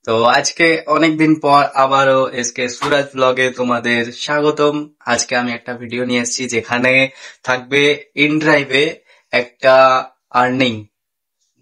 তো আজকে অনেকদিন পর আবারও এসকে সুরাজ ব্লগে তোমাদের স্বাগতম। আজকে আমি একটা ভিডিও নিয়ে এসেছি যেখানে থাকবে ইন ড্রাইভে একটা আর্নিং,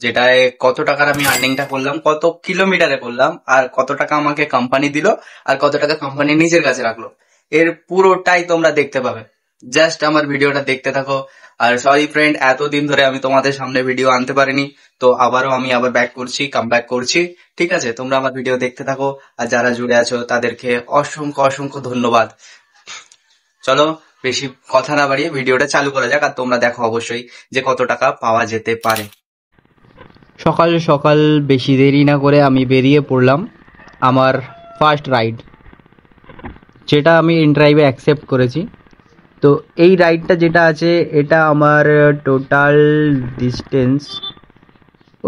যেটায় কত টাকার আমি আর্নিংটা করলাম, কত কিলোমিটারে করলাম, আর কত টাকা আমাকে কোম্পানি দিল, আর কত টাকা কোম্পানি নিজের কাছে রাখলো, এর পুরোটাই তোমরা দেখতে পাবে। জাস্ট আমার ভিডিওটা দেখতে থাকো। আর সরি ফ্রেন্ড, এতদিন ধরে আমি তোমাদের সামনে ভিডিও আনতে পারিনি, তো আমি আবার ব্যাক করছি, কাম ব্যাক করছি। ঠিক আছে, তোমরা আমার ভিডিও দেখতে থাকো, আর যারা জুড়ে আছো তাদেরকে অসংখ্য অসংখ্য ধন্যবাদ। চলো, বেশি কথা না বাড়িয়ে ভিডিওটা চালু করা যাক, আর তোমরা দেখো অবশ্যই যে কত টাকা পাওয়া যেতে পারে। সকাল সকাল বেশি দেরি না করে আমি বেরিয়ে পড়লাম আমার ফার্স্ট রাইড, যেটা আমি ইন ড্রাইভে অ্যাকসেপ্ট করেছি। তো এই রাইডটা যেটা আছে, এটা আমার টোটাল ডিস্টেন্স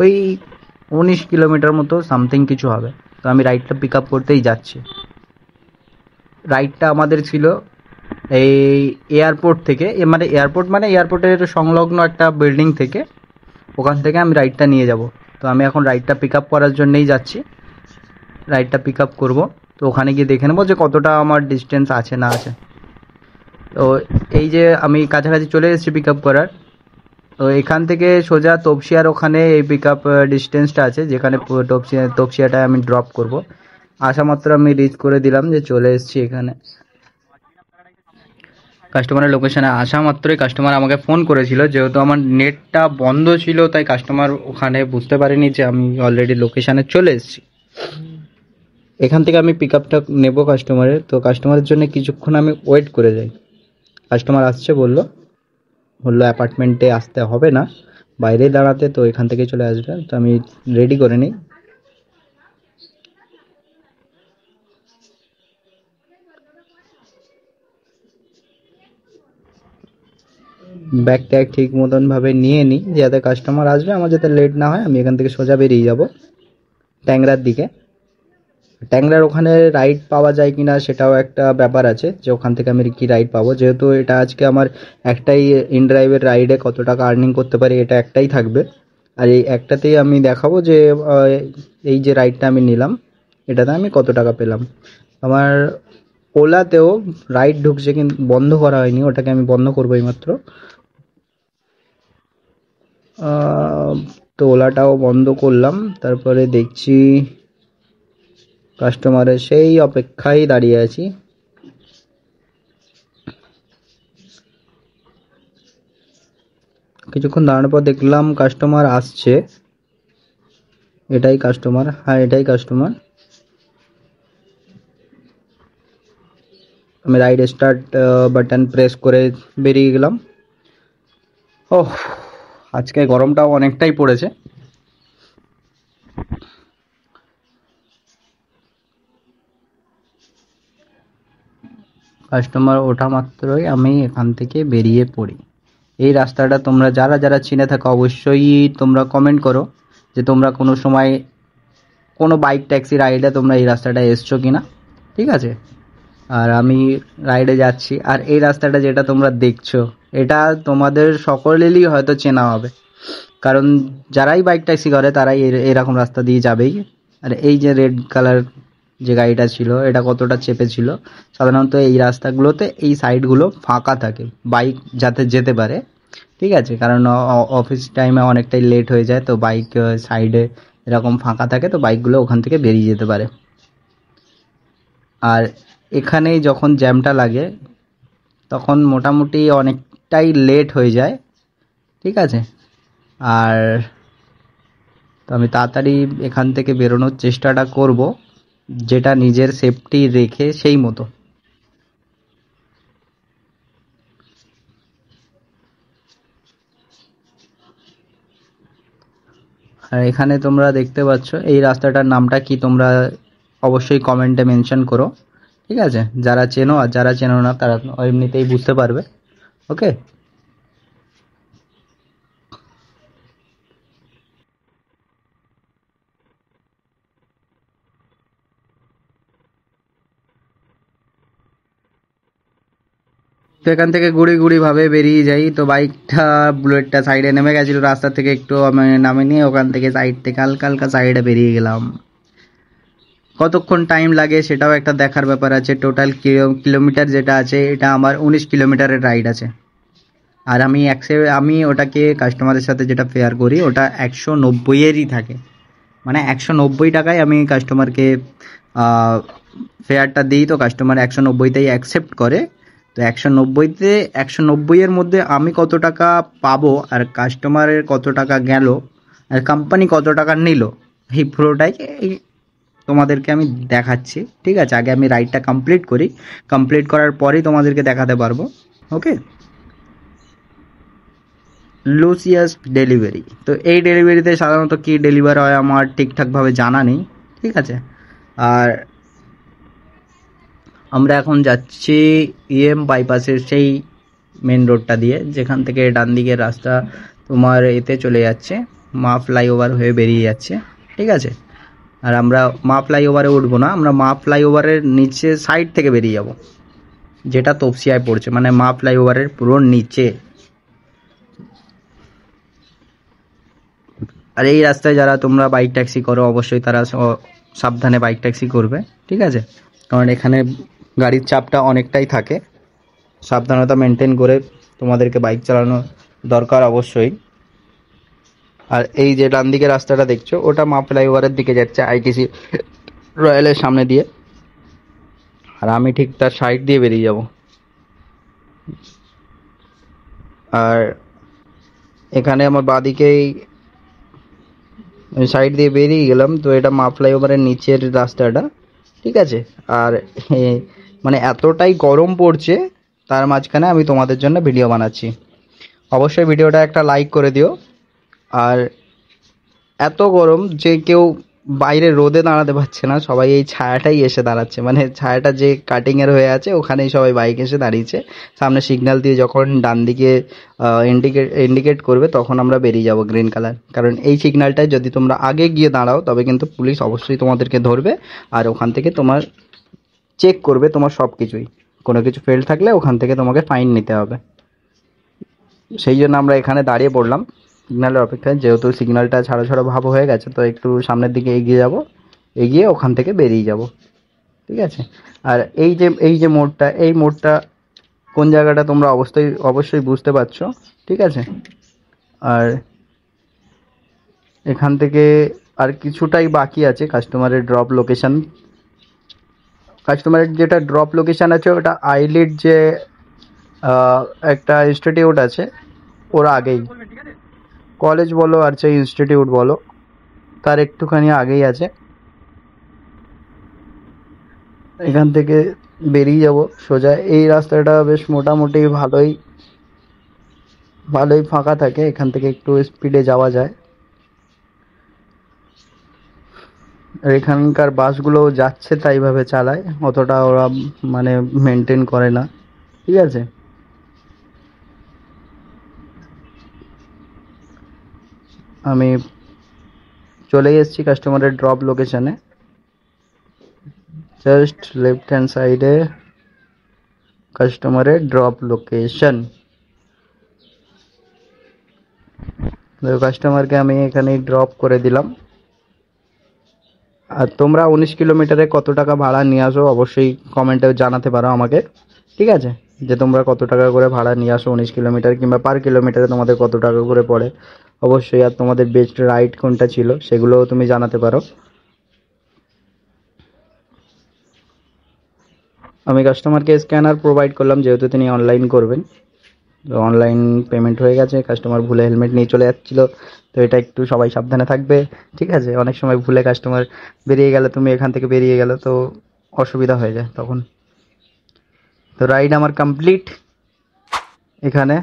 ওই 19 কিলোমিটার মতো সামথিং কিছু হবে। তো আমি রাইডটা পিক আপ করতেই যাচ্ছি। রাইডটা আমাদের ছিল এই এয়ারপোর্ট থেকে, মানে এয়ারপোর্টের সংলগ্ন একটা বিল্ডিং থেকে। ওখান থেকে আমি রাইডটা নিয়ে যাব। তো আমি এখন রাইডটা পিক আপ করার জন্যই যাচ্ছি। রাইডটা পিক আপ করবো, তো ওখানে গিয়ে দেখে নেবো যে কতটা আমার ডিস্টেন্স আছে না আছে। তো এই যে আমি কাছাকাছি চলে এসেছি পিক আপ করার। তো এখান থেকে সোজা তপসিয়ার ওখানে এই পিক আপ ডিস্টেন্সটা আছে, যেখানে তপসিয়াটায় আমি ড্রপ করব। আসা মাত্র আমি রিচ করে দিলাম যে চলে এসেছি এখানে। কাস্টমারের লোকেশনে আসা মাত্রই কাস্টমার আমাকে ফোন করেছিল, যেহেতু আমার নেটটা বন্ধ ছিল তাই কাস্টমার ওখানে বুঝতে পারেনি যে আমি অলরেডি লোকেশানে চলে এসেছি। এখান থেকে আমি পিক আপটা নেবো কাস্টমারের। তো কাস্টমারের জন্য কিছুক্ষণ আমি ওয়েট করে যাই। কাস্টমার আসছে, বললো অ্যাপার্টমেন্টে আসতে হবে না, বাইরেই দাঁড়াতে, তো এখান থেকে চলে আসবে। তো আমি রেডি করে নিই। ব্যাগ ট্যাগ ঠিক মতন ভাবে নিয়ে নিই, যাতে কাস্টমার আসবে আমার যাতে লেট না হয়। আমি এখান থেকে সোজা বেরিয়ে যাব ট্যাংরার দিকে। ট্যাংরার ওখানে রাইড পাওয়া যায় কিনা সেটাও একটা ব্যাপার আছে, যে ওখান থেকে আমি কি রাইড পাবো। যেহেতু এটা আজকে আমার একটাই ইন ড্রাইভের রাইডে কত টাকা আর্নিং করতে পারি এটা একটাই থাকবে। আর এই একটাতেই আমি দেখাবো যে এই যে রাইডটা আমি নিলাম এটাতে আমি কত টাকা পেলাম। আমার ওলাতেও রাইড ঢুকছে, কিন্তু বন্ধ করা হয়নি, ওটাকে আমি বন্ধ করবো এইমাত্র। তো ওলাটাও বন্ধ করলাম। তারপরে দেখছি কাস্টমারের সেই অপেক্ষায় দাঁড়িয়ে আছি। কিছুক্ষণ দাঁড়ানোর পর দেখলাম কাস্টমার আসছে। এটাই কাস্টমার, হ্যাঁ এটাই কাস্টমার। আমি রাইড স্টার্ট বাটন প্রেস করে বেরিয়ে গেলাম। ওহ, আজকে গরমটাও অনেকটাই পড়েছে। কাস্টমার ওঠা মাত্রই আমি এখান থেকে বেরিয়ে পড়ি। এই রাস্তাটা তোমরা যারা যারা চিনে থাকো অবশ্যই তোমরা কমেন্ট করো যে তোমরা কোনো সময় কোনো বাইক ট্যাক্সি রাইডে তোমরা এই রাস্তাটা এসছো কিনা। ঠিক আছে, আর আমি রাইডে যাচ্ছি। আর এই রাস্তাটা যেটা তোমরা দেখছো এটা তোমাদের সকলেরই হয়তো চেনা হবে, কারণ যারাই বাইক ট্যাক্সি করে তারাই এরকম রাস্তা দিয়ে যাবেই। আর এই যে রেড কালার যে গাড়িটা ছিল এটা কতটা চেপে ছিল। সাধারণত এই রাস্তাগুলোতে এই সাইডগুলো ফাঁকা থাকে, বাইক যাতে যেতে পারে। ঠিক আছে, কারণ অফিস টাইমে অনেকটাই লেট হয়ে যায়, তো বাইক সাইডে এরকম ফাঁকা থাকে, তো বাইকগুলো ওখান থেকে বেরিয়ে যেতে পারে। আর এখানেই যখন জ্যামটা লাগে তখন মোটামুটি অনেকটাই লেট হয়ে যায়। ঠিক আছে, আর তো আমি তাড়াতাড়ি এখান থেকে বেরোনোর চেষ্টাটা করব, যেটা নিজের সেফটি রেখে সেই মতো। আর এখানে তোমরা দেখতে পাচ্ছ এই রাস্তাটার নামটা কি, তোমরা অবশ্যই কমেন্টে মেনশন করো। ঠিক আছে, যারা চেনো, আর যারা চেনো না তারা এমনিতেই বুঝতে পারবে। ওকে, তো এখান থেকে গুড়ি গুড়ি ভাবে বেরিয়ে যাই। তো বাইকটা বুলেটটা সাইডে নেমে গেছিলো রাস্তা থেকে, একটু আমি নামে নিয়ে ওখান থেকে সাইড থেকে হালকা হালকা সাইডে বেরিয়ে গেলাম। কতক্ষণ টাইম লাগে সেটাও একটা দেখার ব্যাপার আছে। টোটাল কিলোমিটার যেটা আছে, এটা আমার 19 কিলোমিটারের রাইড আছে। আর আমি ওটাকে কাস্টমারের সাথে যেটা ফেয়ার করি ওটা 190-এরই থাকে, মানে 190 টাকায় আমি কাস্টমারকে ফেয়ারটা দিই। তো কাস্টমার 190তেই অ্যাকসেপ্ট করে। তো 190-এর মধ্যে আমি কত টাকা পাবো আর কাস্টমারের কত টাকা গেল আর কোম্পানি কত টাকা নিল, এই পুরোটাই তোমাদেরকে আমি দেখাচ্ছি। ঠিক আছে, আগে আমি রাইডটা কমপ্লিট করি, কমপ্লিট করার পরেই তোমাদেরকে দেখাতে পারবো। ওকে, লুসিয়াস ডেলিভারি। তো এই ডেলিভারিতে সাধারণত কী ডেলিভারি হয় আমার ঠিকঠাকভাবে জানা নেই। ঠিক আছে, আর আমরা এখন যাচ্ছি বাইপাসের সেই মেন রোডটা দিয়ে, যেখান থেকে ডান দিকের রাস্তা তোমার এতে চলে যাচ্ছে, মা ফ্লাইওভার হয়ে বেরিয়ে যাচ্ছে। ঠিক আছে, আর আমরা মা ফ্লাইওভারে উঠবো না, আমরা মা ফ্লাইওভারের নিচে সাইড থেকে বেরিয়ে যাব, যেটা তপসিয়ায় পড়ছে, মানে মা ফ্লাইওভারের পুরো নিচে। আর এই রাস্তায় যারা তোমরা বাইক ট্যাক্সি করো অবশ্যই তারা সাবধানে বাইক ট্যাক্সি করবে। ঠিক আছে, কারণ এখানে গাড়ির চাপটা অনেকটাই থাকে, সাবধানতা মেনটেন করে তোমাদেরকে বাইক চালানো দরকার অবশ্যই। আর এই যে ডান দিকে রাস্তাটা দেখছো ওটা মা ফ্লাইওভারের দিকে যাচ্ছে, আইটিসি রয়্যালের সামনে দিয়ে, আর আমি ঠিক তার সাইড দিয়ে বেরিয়ে যাব। আর এখানে আমার বাঁদিকেই সাইড দিয়ে বেরিয়ে গেলাম, তো এটা মা ফ্লাইওভারের নিচের রাস্তাটা। ঠিক আছে, আর মানে এতটাই গরম পড়ছে, তার মাঝখানে আমি তোমাদের জন্য ভিডিও বানাচ্ছি। অবশ্যই ভিডিওটা একটা লাইক করে দিও। আর এত গরম যে কেউ বাইরে রোদে দাঁড়াতে পারছে না, সবাই এই ছায়াটাই এসে দাঁড়াচ্ছে, মানে ছায়াটা যে কাটিংয়ের হয়ে আছে ওখানেই সবাই বাইক এসে দাঁড়িয়েছে। সামনে সিগন্যাল দিয়ে যখন ডান দিকে ইন্ডিকেট করবে তখন আমরা বেরিয়ে যাব গ্রিন কালার, কারণ এই সিগন্যালটায় যদি তোমরা আগে গিয়ে দাঁড়াও তবে কিন্তু পুলিশ অবশ্যই তোমাদেরকে ধরবে, আর ওখান থেকে তোমার চেক করবে তোমার সব কিছুই, কোনো কিছু ফেল থাকলে ওখান থেকে তোমাকে ফাইন নিতে হবে। সেই জন্য আমরা এখানে দাঁড়িয়ে পড়লাম সিগন্যালের অপেক্ষায়, যেহেতু সিগন্যালটা ছাড়া ছাড়া ভাব হয়ে গেছে, তো একটু সামনের দিকে এগিয়ে যাব, এগিয়ে ওখান থেকে বেরিয়ে যাব। ঠিক আছে, আর এই যে মোড়টা, এই মোড়টা কোন জায়গাটা তোমরা অবশ্যই বুঝতে পারছো। ঠিক আছে, আর এখান থেকে আর কিছুটাই বাকি আছে কাস্টমারের ড্রপ লোকেশন। কাস্টমারের যেটা ড্রপ লোকেশন আছে ওটা আইলিড যে একটা ইনস্টিটিউট আছে ওর আগেই, কলেজ বলো আর সেই ইনস্টিটিউট বলো তার একটুখানি আগেই আছে। এখান থেকে বেরিয়ে যাব সোজা। এই রাস্তাটা বেশ মোটামুটি ভালোই ফাঁকা থাকে, এখান থেকে একটু স্পিডে যাওয়া যায়। আর এখানকার বাসগুলো যাচ্ছে তাইভাবে চালায়, অতটা ওরা মানে মেনটেন করে না। ঠিক আছে, আমি চলে এসেছি কাস্টমারের ড্রপ লোকেশনে, জাস্ট লেফট হ্যান্ড সাইডে কাস্টমারের ড্রপ লোকেশন। কাস্টমারকে আমি এখানে ড্রপ করে দিলাম। আর তোমরা 19 কিলোমিটারে কত টাকা ভাড়া নিয়ে আসো অবশ্যই কমেন্টে জানাতে পারো আমাকে। ঠিক আছে, যে তোমরা কত টাকা করে ভাড়া নিয়ে আসো 19 কিলোমিটার, কিংবা পার কিলোমিটারে তোমাদের কত টাকা করে পড়ে অবশ্যই। আর তোমাদের বেস্ট রাইড কোনটা ছিল সেগুলোও তুমি জানাতে পারো। আমি কাস্টমারকে স্ক্যানার প্রোভাইড করলাম, যেহেতু তিনি অনলাইন করবেন। অনলাইন পেমেন্ট হয়ে গেছে, কাস্টমার ভুলে হেলমেট নিয়ে চলে যাচ্ছিল, তো এটা একটু সবাই সাবধানে থাকবে। ঠিক আছে, অনেক সময় ভুলে কাস্টমার বেরিয়ে গেলে, তুমি এখান থেকে বেরিয়ে গেলে তো অসুবিধা হয়ে যায় তখন। তো রাইড আমার কমপ্লিট। এখানে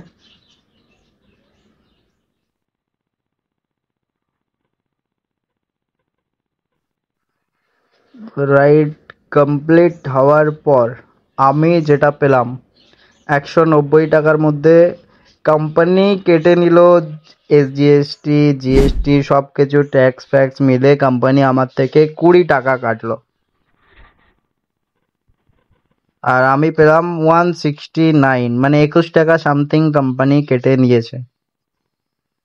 রাইড কমপ্লিট হওয়ার পর আমি যেটা পেলাম 190 টাকার মধ্যে কোম্পানি কেটে নিল জিএসটি সব কিছু ট্যাক্স ফ্যাক্স মিলে কোম্পানি আমার থেকে 20 টাকা কাটলো, আর আমি পেলাম 169, মানে 21 টাকা সামথিং কোম্পানি কেটে নিয়েছে,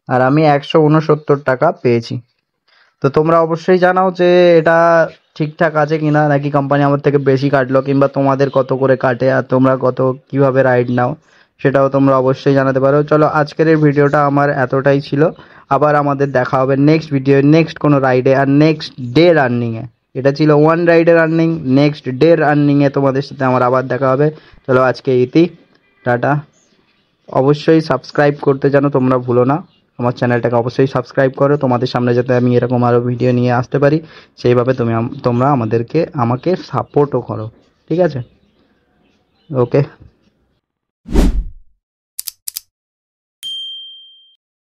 আর আমি 169 টাকা পেয়েছি। তো তোমরা অবশ্যই জানাও যে এটা ঠিকঠাক আছে কিনা, নাকি কোম্পানি আমার থেকে বেশি কাটলো, কিংবা তোমাদের কত করে কাটে আর তোমরা কত কিভাবে রাইড নাও, সেটাও তোমরা অবশ্যই জানাতে পারো। চলো, আজকের এই ভিডিওটা আমার এতটাই ছিল। আবার আমাদের দেখা হবে নেক্সট ভিডিও, নেক্সট কোনো রাইডে আর নেক্সট ডে রানিংয়ে। এটা ছিল ওয়ান রাইডের আর্নিং, নেক্সট ডে রানিংয়ে তোমাদের সাথে আমার আবার দেখা হবে। চলো, আজকে ইতি, টাটা। অবশ্যই সাবস্ক্রাইব করতে যেন তোমরা ভুলো না। আমার চ্যানেলটাকে অবশ্যই সাবস্ক্রাইব করো, তোমাদের সামনে যাতে আমি এরকম আরও ভিডিও নিয়ে আসতে পারি, সেইভাবে তোমরা আমাকে সাপোর্টও করো। ঠিক আছে? ওকে।